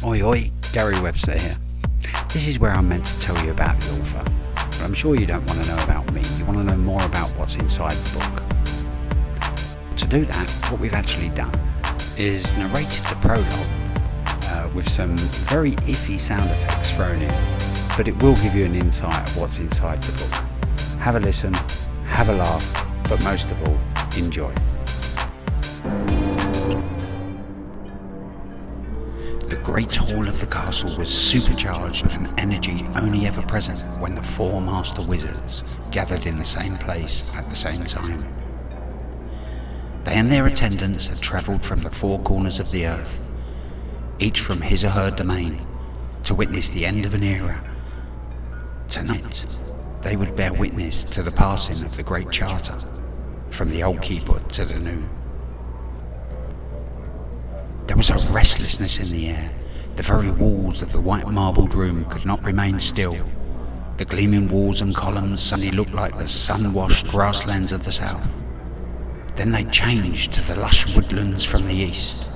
Oi oi, Gary Webster here. This is where I'm meant to tell you about the author, but I'm sure you don't want to know about me, you want to know more about what's inside the book. To do that, what we've actually done is narrated the prologue with some very iffy sound effects thrown in, but it will give you an insight of what's inside the book. Have a listen, have a laugh, but most of all, enjoy. The great hall of the castle was supercharged with an energy only ever present when the four master wizards gathered in the same place at the same time. They and their attendants had travelled from the four corners of the earth, each from his or her domain, to witness the end of an era. Tonight, they would bear witness to the passing of the Great Charter, from the old keyboard to the new. There was a restlessness in the air. The very walls of the white marbled room could not remain still. The gleaming walls and columns suddenly looked like the sun-washed grasslands of the south. Then they changed to the lush woodlands from the east.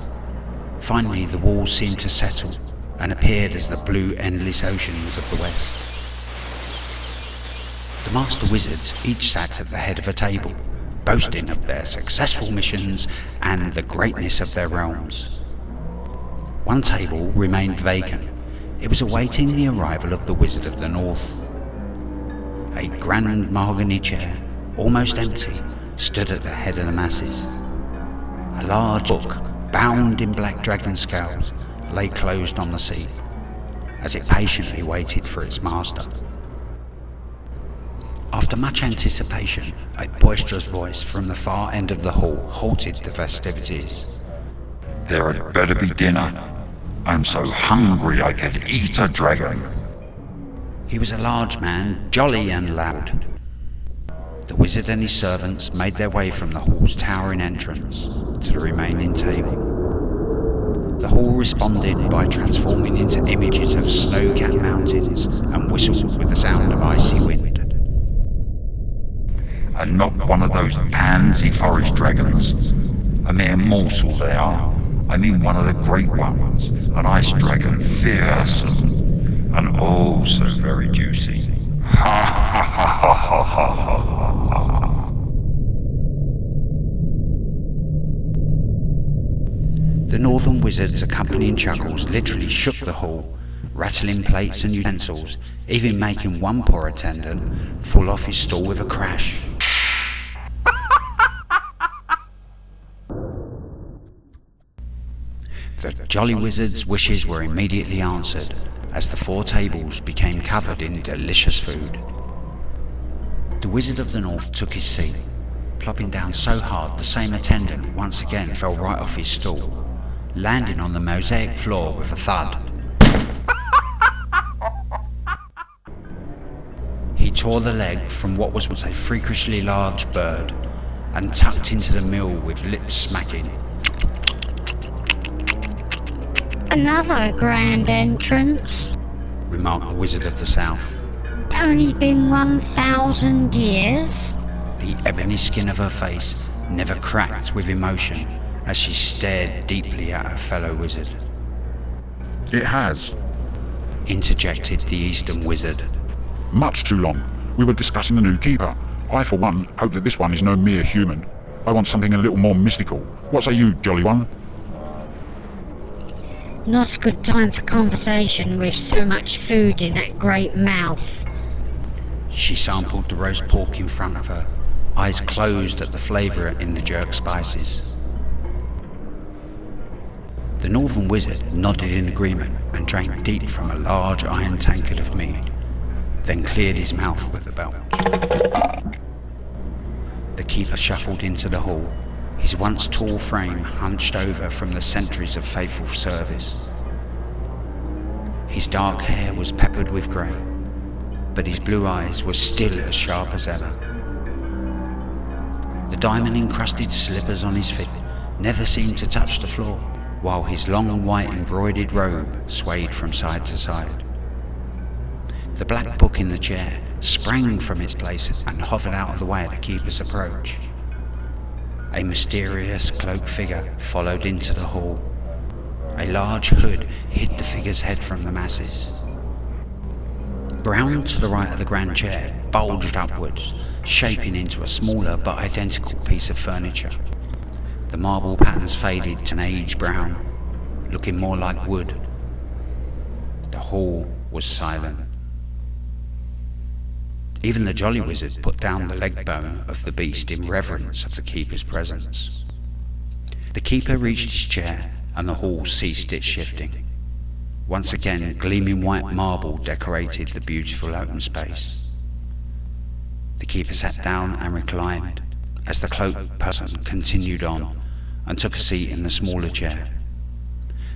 Finally, the walls seemed to settle and appeared as the blue, endless oceans of the west. The master wizards each sat at the head of a table, boasting of their successful missions and the greatness of their realms. One table remained vacant. It was awaiting the arrival of the Wizard of the North. A grand mahogany chair, almost empty, stood at the head of the masses. A large book, bound in black dragon scales, lay closed on the seat, as it patiently waited for its master. After much anticipation, a boisterous voice from the far end of the hall halted the festivities. There had better be dinner. I'm so hungry I could eat a dragon. He was a large man, jolly and loud. The wizard and his servants made their way from the hall's towering entrance to the remaining table. The hall responded by transforming into images of snow-capped mountains and whistled with the sound of icy wind. And not one of those pansy forest dragons. A mere morsel they are. I mean one of the great ones, an ice dragon, fearsome, and oh so very juicy. Ha ha ha ha ha ha ha ha. The northern wizards' accompanying chuckles literally shook the hall, rattling plates and utensils, even making one poor attendant fall off his stool with a crash. The jolly wizard's wishes were immediately answered, as the four tables became covered in delicious food. The Wizard of the North took his seat, plopping down so hard the same attendant once again fell right off his stool, landing on the mosaic floor with a thud. He tore the leg from what was once a freakishly large bird and tucked into the meal with lips smacking. Another grand entrance, remarked the Wizard of the South. Only been 1,000 years? The ebony skin of her face never cracked with emotion as she stared deeply at her fellow wizard. It has. Interjected the Eastern Wizard. Much too long. We were discussing the new keeper. I, for one, hope that this one is no mere human. I want something a little more mystical. What say you, jolly one? Not a good time for conversation with so much food in that great mouth. She sampled the roast pork in front of her, eyes closed at the flavour in the jerk spices. The northern wizard nodded in agreement and drank deep from a large iron tankard of mead, then cleared his mouth with a belch. The keeper shuffled into the hall, his once tall frame hunched over from the centuries of faithful service. His dark hair was peppered with grey, but his blue eyes were still as sharp as ever. The diamond-encrusted slippers on his feet never seemed to touch the floor, while his long white embroidered robe swayed from side to side. The black book in the chair sprang from its place and hovered out of the way at the keeper's approach. A mysterious cloaked figure followed into the hall, A large hood hid the figure's head from the masses. Ground to the right of the grand chair bulged upwards, shaping into a smaller but identical piece of furniture. The marble patterns faded to an aged brown, looking more like wood. The hall was silent. Even the jolly wizard put down the leg bone of the beast in reverence of the keeper's presence. The keeper reached his chair, and the hall ceased its shifting. Once again, gleaming white marble decorated the beautiful open space. The keeper sat down and reclined, as the cloaked person continued on and took a seat in the smaller chair.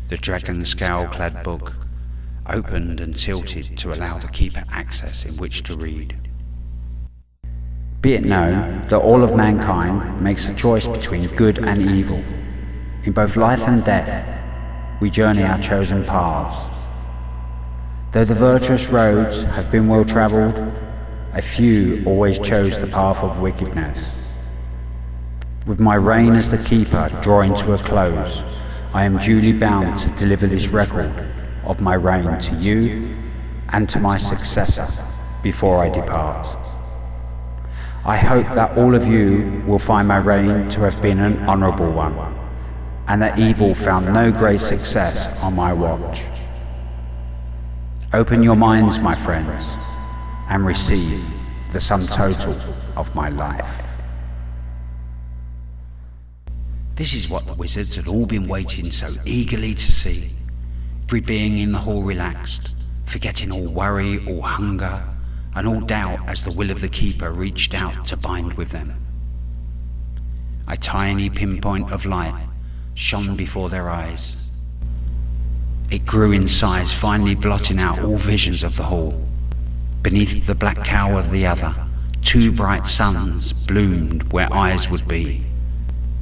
The dragon scale-clad book opened and tilted to allow the keeper access in which to read. Be it known that all of mankind makes a choice between good and evil. In both life and death, we journey our chosen paths. Though the virtuous roads have been well travelled, a few always chose the path of wickedness. With my reign as the keeper drawing to a close, I am duly bound to deliver this record of my reign to you and to my successor before I depart. I hope that all of you will find my reign to have been an honourable one, and that evil found no great success on my watch. Open your minds, my friends, and receive the sum total of my life. This is what the wizards had all been waiting so eagerly to see. Every being in the hall relaxed, forgetting all worry, all hunger, and all doubt as the will of the keeper reached out to bind with them. A tiny pinpoint of light shone before their eyes. It grew in size, finally blotting out all visions of the hall. Beneath the black cowl of the other, two bright suns bloomed where eyes would be.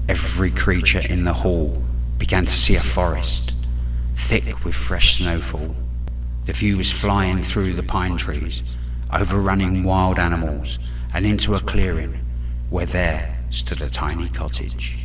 Every creature in the hall began to see a forest, thick with fresh snowfall. The view was flying through the pine trees, overrunning wild animals, and into a clearing where there stood a tiny cottage.